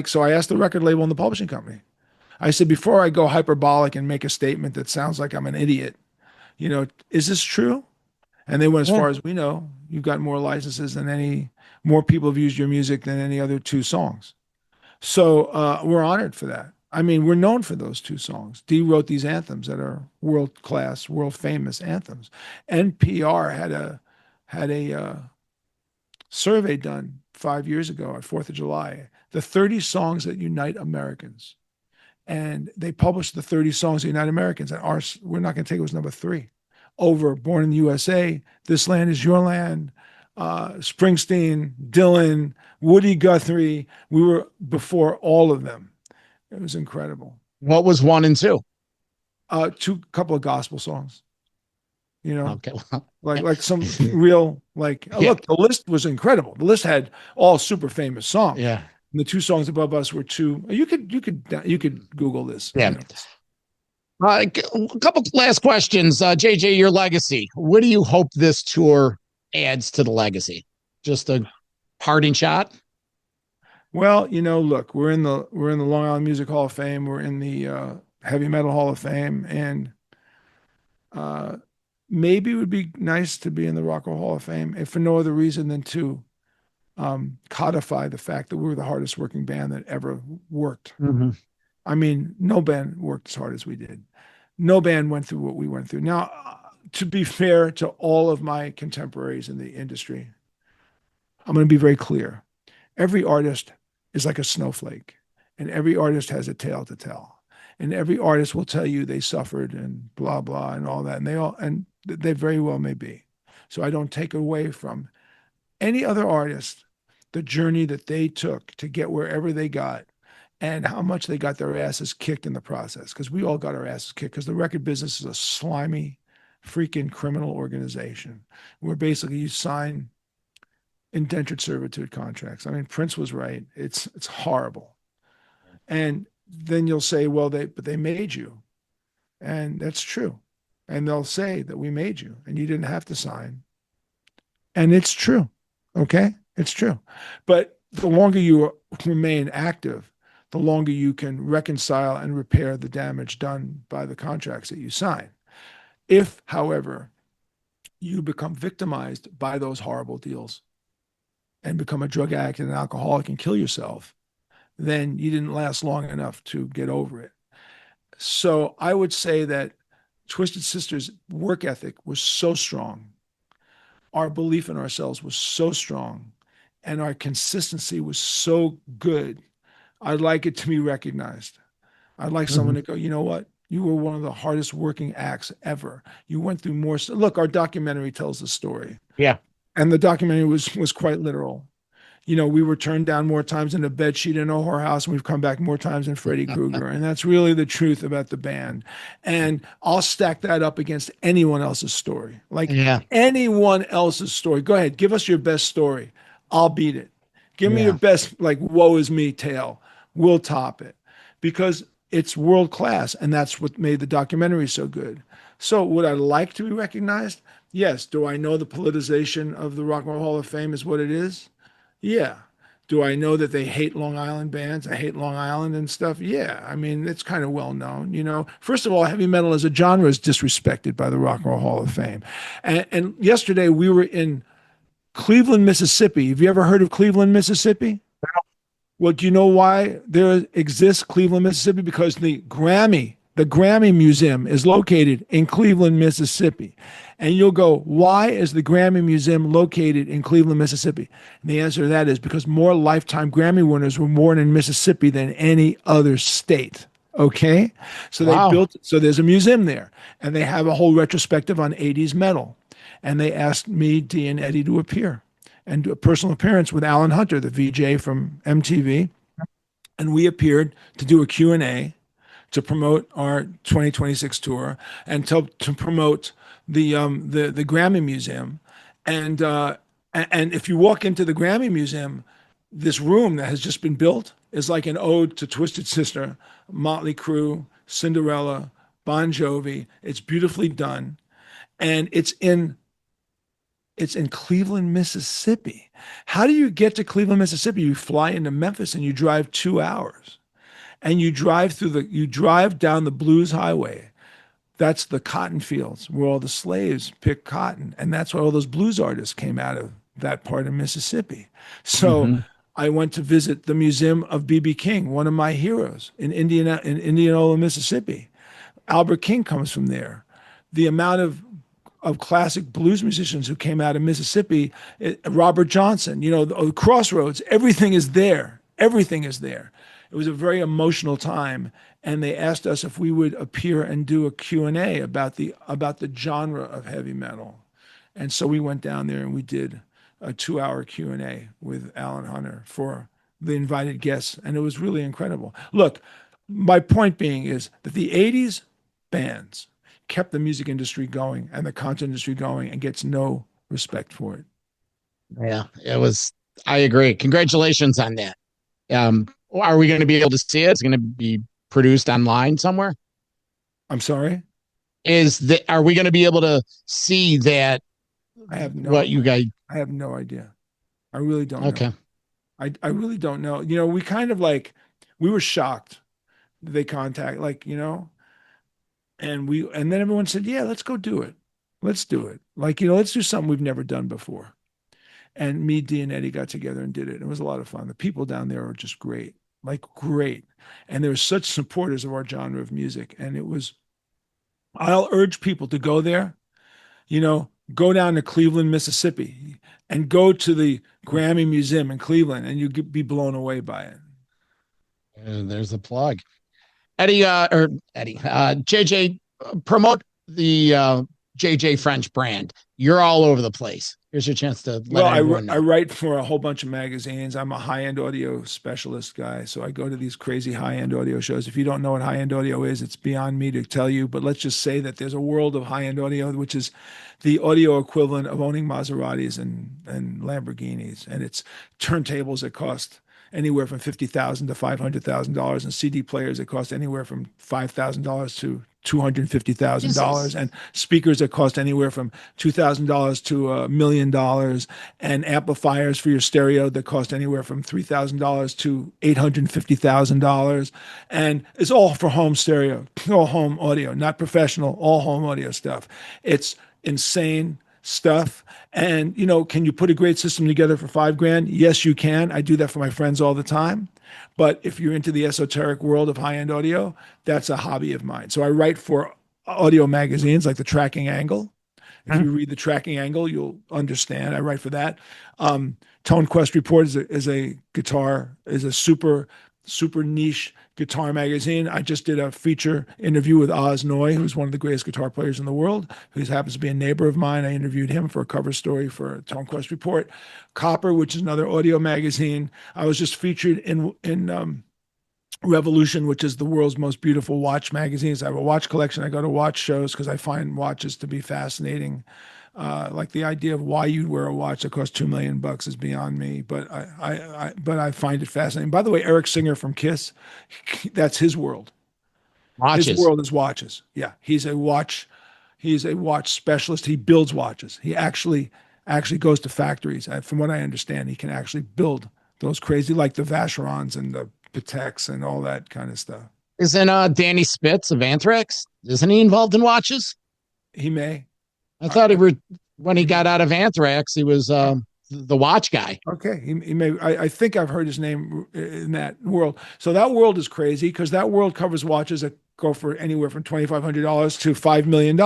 So I asked the record label and the publishing company. I said, before I go hyperbolic and make a statement that sounds like I'm an idiot, is this true? And they went, as far as we know, you've got more licenses than more people have used your music than any other 2 songs. So we're honored for that. I mean, we're known for those 2 songs. Dee wrote these anthems that are world-class, world-famous anthems. NPR had a survey done 5 years ago at 4th of July, the 30 songs that unite Americans. And they published the 30 songs that unite Americans. And we're not going to take it was number 3. Over Born in the USA, This Land Is Your Land, Springsteen, Dylan, Woody Guthrie. We were before all of them. It was incredible. What was 1 and 2? Couple of gospel songs. Okay. Like some real Look, the list was incredible. The list had all super famous songs. Yeah. And the 2 songs above us were 2. You could Google this. Yeah. A couple last questions. JJ, your legacy. What do you hope this tour adds to the legacy? Just a parting shot? Well, look, we're in the Long Island Music Hall of Fame. We're in the Heavy Metal Hall of Fame, and maybe it would be nice to be in the Rock and Roll Hall of Fame, if for no other reason than to codify the fact that we were the hardest working band that ever worked. Mm-hmm. I mean, no band worked as hard as we did. No band went through what we went through. Now, to be fair to all of my contemporaries in the industry, I'm going to be very clear. Every artist is like a snowflake, and every artist has a tale to tell. And every artist will tell you they suffered and blah, blah, and all that. And they very well may be. So I don't take away from any other artist the journey that they took to get wherever they got and how much they got their asses kicked in the process. Because we all got our asses kicked, because the record business is a slimy, freaking criminal organization where basically you sign indentured servitude contracts. I mean, Prince was right. It's horrible. And then you'll say, well, but they made you. And that's true. And they'll say that we made you and you didn't have to sign. And it's true. Okay? It's true. But the longer you remain active, the longer you can reconcile and repair the damage done by the contracts that you sign. If, however, you become victimized by those horrible deals and become a drug addict and an alcoholic and kill yourself, then you didn't last long enough to get over it. So I would say that Twisted Sister's work ethic was so strong. Our belief in ourselves was so strong, and our consistency was so good. I'd like it to be recognized. I'd like someone to go, you know what? You were one of the hardest working acts ever. You went through more. Look, our documentary tells the story. Yeah. And the documentary was quite literal. You know, we were turned down more times in a bed sheet in a whorehouse, and we've come back more times than Freddy Krueger. And that's really the truth about the band. And I'll stack that up against anyone else's story. Like anyone else's story. Go ahead, give us your best story. I'll beat it. Give me your best, like, woe is me tale. We'll top it. Because it's world class, and that's what made the documentary so good. So would I like to be recognized? Yes. Do I know the politicization of the Rock and Roll Hall of Fame is what it is? Yeah. Do I know that they hate Long Island bands? I hate Long Island and stuff. Yeah. I mean, it's kind of well known, you know. First of all, heavy metal as a genre is disrespected by the Rock and Roll Hall of Fame. And yesterday we were in Cleveland, Mississippi. Have you ever heard of Cleveland, Mississippi? Well, do you know why there exists Cleveland, Mississippi? Because the Grammy Museum is located in Cleveland, Mississippi. And you'll go, why is the Grammy Museum located in Cleveland, Mississippi? And the answer to that is because more lifetime Grammy winners were born in Mississippi than any other state. Okay? So there's a museum there, and they have a whole retrospective on 80s metal. And they asked me, Dee, and Eddie to appear and do a personal appearance with Alan Hunter, the VJ from MTV. And we appeared to do a Q&A to promote our 2026 tour and to promote the Grammy Museum. And if you walk into the Grammy Museum, this room that has just been built is like an ode to Twisted Sister, Motley Crue, Cinderella, Bon Jovi. It's beautifully done. And it's in Cleveland, Mississippi. How do you get to Cleveland, Mississippi? You fly into Memphis and you drive 2 hours. And you drive down the Blues Highway. That's the cotton fields where all the slaves picked cotton. And that's why all those blues artists came out of that part of Mississippi. So I went to visit the Museum of B.B. King, one of my heroes in Indianola, Mississippi. Albert King comes from there. The amount of classic blues musicians who came out of Mississippi, Robert Johnson, you know, the Crossroads, everything is there. Everything is there. It was a very emotional time, and they asked us if we would appear and do a Q&A about the genre of heavy metal. And so we went down there and we did a 2-hour Q&A with Alan Hunter for the invited guests, and it was really incredible. Look, my point being is that the 80s bands kept the music industry going and the concert industry going and gets no respect for it. Yeah, I agree. Congratulations on that. Are we going to be able to see it? It's going to be produced online somewhere? I'm sorry? Are we going to be able to see that? I have no idea. I really don't know. I really don't know. You know, we kind of we were shocked that they contact, you know, and then everyone said, yeah, let's go do it. Let's do it. Let's do something we've never done before. And me, Dee, and Eddie got together and did it. It was a lot of fun. The people down there are just great, great. And they were such supporters of our genre of music. And I'll urge people to go there, you know, go down to Cleveland, Mississippi, and go to the Grammy Museum in Cleveland, and you'll be blown away by it. And there's a plug. JJ, promote the JJ French brand. You're all over the place. Here's your chance to let everyone know. I write for a whole bunch of magazines. I'm a high-end audio specialist guy, so I go to these crazy high-end audio shows. If you don't know what high-end audio is, it's beyond me to tell you, but let's just say that there's a world of high-end audio, which is the audio equivalent of owning Maseratis and Lamborghinis, and it's turntables that cost anywhere from $50,000 to $500,000, and CD players that cost anywhere from $5,000 to $250,000, and speakers that cost anywhere from $2,000 to $1 million, and amplifiers for your stereo that cost anywhere from $3,000 to $850,000, and it's all for home stereo, all home audio, not professional, all home audio stuff. It's insane. stuff. And, can you put a great system together for $5,000? Yes, you can. I do that for my friends all the time. But if you're into the esoteric world of high-end audio, that's a hobby of mine. So I write for audio magazines like the Tracking Angle. If you read the Tracking Angle, you'll understand. I write for that. Tone Quest Report is a super niche guitar magazine. I just did a feature interview with Oz Noy, who's one of the greatest guitar players in the world, who happens to be a neighbor of mine. I interviewed him for a cover story for Tone Quest Report. Copper, which is another audio magazine. I was just featured in Revolution, which is the world's most beautiful watch magazines. I have a watch collection. I go to watch shows because I find watches to be fascinating. Like the idea of why you'd wear a watch that costs $2 million is beyond me, but I find it fascinating. By the way, Eric Singer from Kiss, that's his world. Watches. His world is watches. Yeah, he's a watch specialist. He builds watches. He actually goes to factories. From what I understand, he can actually build those crazy, like the Vacherons and the Pateks and all that kind of stuff. Isn't Danny Spitz of Anthrax? Isn't he involved in watches? He may. I thought when he got out of Anthrax, he was the watch guy. Okay, he may. I think I've heard his name in that world. So that world is crazy because that world covers watches that go for anywhere from $2,500 to $5 million.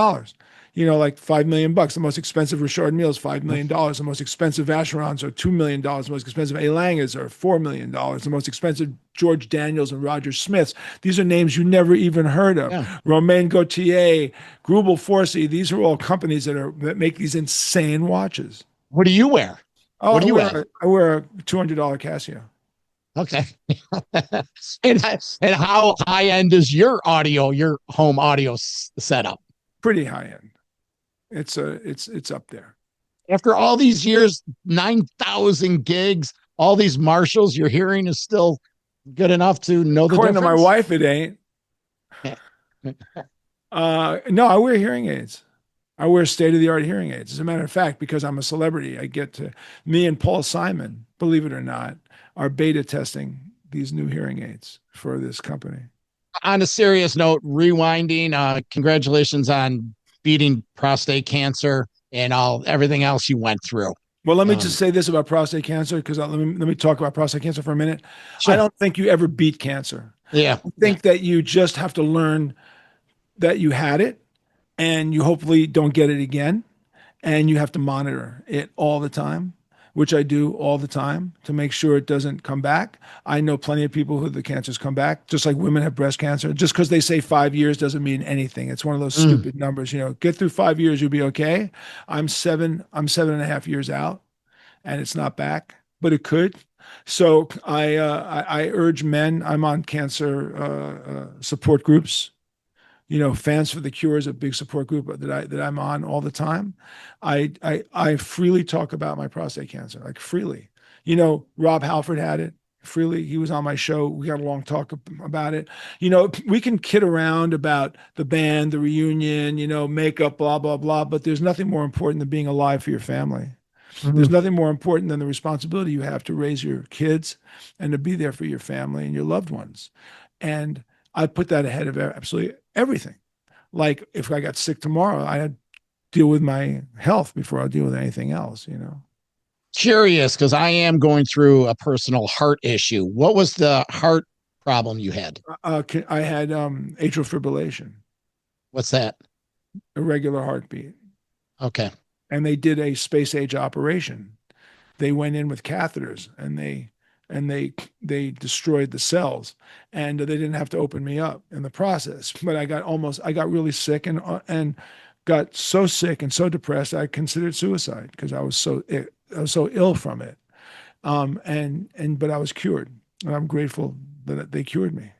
Like $5 million. The most expensive Richard Mille is $5 million. The most expensive Vacherons are $2 million. The most expensive A. Langes are $4 million. The most expensive George Daniels and Roger Smiths. These are names you never even heard of. Yeah. Romain Gaultier, Grubel Forsey. These are all companies that make these insane watches. What do you wear? Oh, I wear a $200 Casio. Okay. and how high end is your home audio setup? Pretty high end. It's up there. After all these years, 9,000 gigs, all these Marshalls, your hearing is still good enough to know the According difference? to my wife, it ain't. No, I wear hearing aids. I wear state-of-the-art hearing aids. As a matter of fact, because I'm a celebrity, me and Paul Simon, believe it or not, are beta testing these new hearing aids for this company. On a serious note, rewinding, congratulations on beating prostate cancer and everything else you went through. Well, let me just say this about prostate cancer, because let me talk about prostate cancer for a minute. Sure. I don't think you ever beat cancer. Yeah. I think that you just have to learn that you had it, and you hopefully don't get it again, and you have to monitor it all the time, which I do all the time to make sure it doesn't come back. I know plenty of people who the cancers come back, just like women have breast cancer. Just because they say 5 years doesn't mean anything. It's one of those stupid numbers. Get through 5 years, you'll be okay. I'm 7.5 years out, and it's not back, but it could. So I urge men. I'm on cancer support groups. Fans for the Cure is a big support group that I'm on all the time. I freely talk about my prostate cancer, like freely. Rob Halford had it freely. He was on my show. We got a long talk about it. We can kid around about the band, the reunion, makeup, blah, blah, blah, but there's nothing more important than being alive for your family. Mm-hmm. There's nothing more important than the responsibility you have to raise your kids and to be there for your family and your loved ones. And I put that ahead of absolutely everything. Like if I got sick tomorrow, I had to deal with my health before I deal with anything else, Curious, because I am going through a personal heart issue. What was the heart problem you had? I had atrial fibrillation. What's that? Irregular heartbeat. Okay. And they did a space age operation. They went in with catheters and they destroyed the cells, and they didn't have to open me up in the process. But I got really sick and got so sick and so depressed I considered suicide because I was so ill from it. But I was cured, and I'm grateful that they cured me.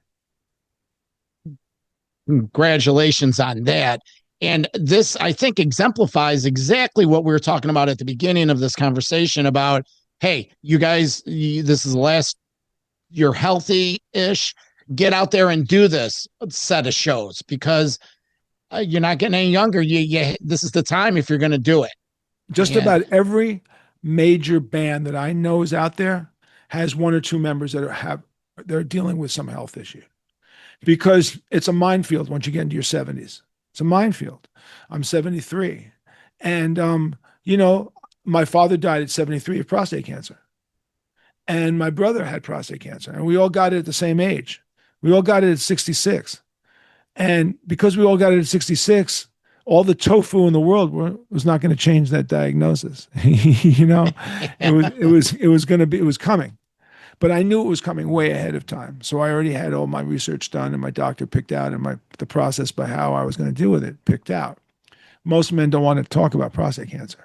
Congratulations on that. And this, I think, exemplifies exactly what we were talking about at the beginning of this conversation about, hey, you guys, this is the last, you're healthy-ish. Get out there and do this set of shows because you're not getting any younger. This is the time if you're going to do it. Just about every major band that I know is out there has one or two members that they're dealing with some health issue, because it's a minefield once you get into your 70s. It's a minefield. I'm 73. And, you know, my father died at 73 of prostate cancer. And my brother had prostate cancer. And we all got it at the same age. We all got it at 66. And because we all got it at 66, all the tofu in the world was not going to change that diagnosis. You know, it was coming. But I knew it was coming way ahead of time. So I already had all my research done, and my doctor picked out, and the process by how I was going to deal with it picked out. Most men don't want to talk about prostate cancer,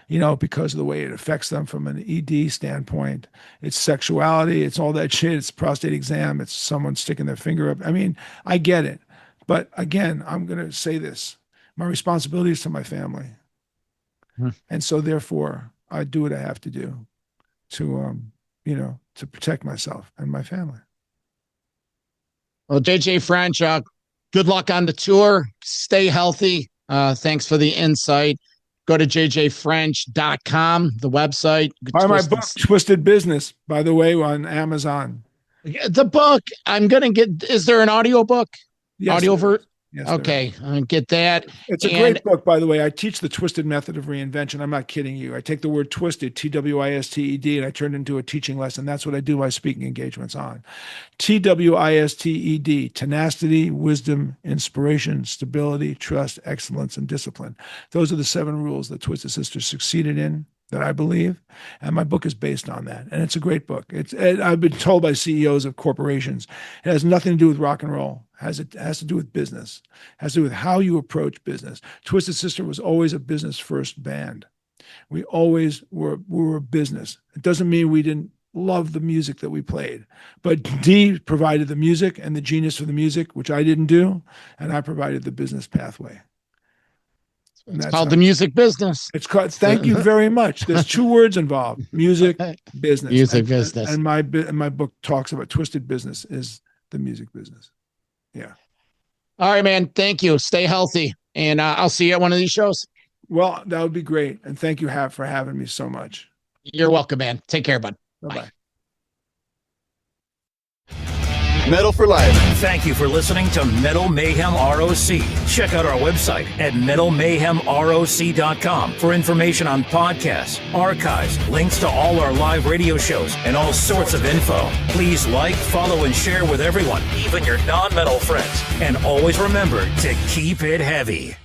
you know, because of the way it affects them from an ED standpoint. It's sexuality, it's all that shit. It's prostate exam. It's someone sticking their finger up. I mean, I get it. But again, I'm going to say this. My responsibility is to my family. And so therefore, I do what I have to do to, you know, to protect myself and my family. Well, JJ French, good luck on the tour. Stay healthy. Thanks for the insight. Go to jjfrench.com, the website. Buy my book, Twisted Business, by the way, on Amazon. The book, I'm going to get, is there an audio book? Yes, audio version? Yes, okay, I'll get that. It's a great book, by the way. I teach the twisted method of reinvention. I'm not kidding you. I take the word twisted, TWISTED, and I turn it into a teaching lesson. That's what I do my speaking engagements on. TWISTED, tenacity, wisdom, inspiration, stability, trust, excellence, and discipline. Those are the 7 rules that Twisted Sister succeeded in, that I believe, and my book is based on that. And it's a great book. I've been told by CEOs of corporations, it has nothing to do with rock and roll. It has to do with business. It has to do with how you approach business. Twisted Sister was always a business first band. We always were a business. It doesn't mean we didn't love the music that we played, but Dee provided the music and the genius for the music, which I didn't do, and I provided the business pathway. It's called the music business. It's called. Thank you very much. There's 2 words involved: music, business. Music business. And my book talks about twisted business is the music business. Yeah. All right, man. Thank you. Stay healthy, and I'll see you at one of these shows. Well, that would be great, and thank you for having me so much. You're welcome, man. Take care, bud. Bye-bye. Metal for Life. Thank you for listening to Metal Mayhem ROC. Check out our website at metalmayhemroc.com for information on podcasts, archives, links to all our live radio shows, and all sorts of info. Please like, follow, and share with everyone, even your non-metal friends. And always remember to keep it heavy.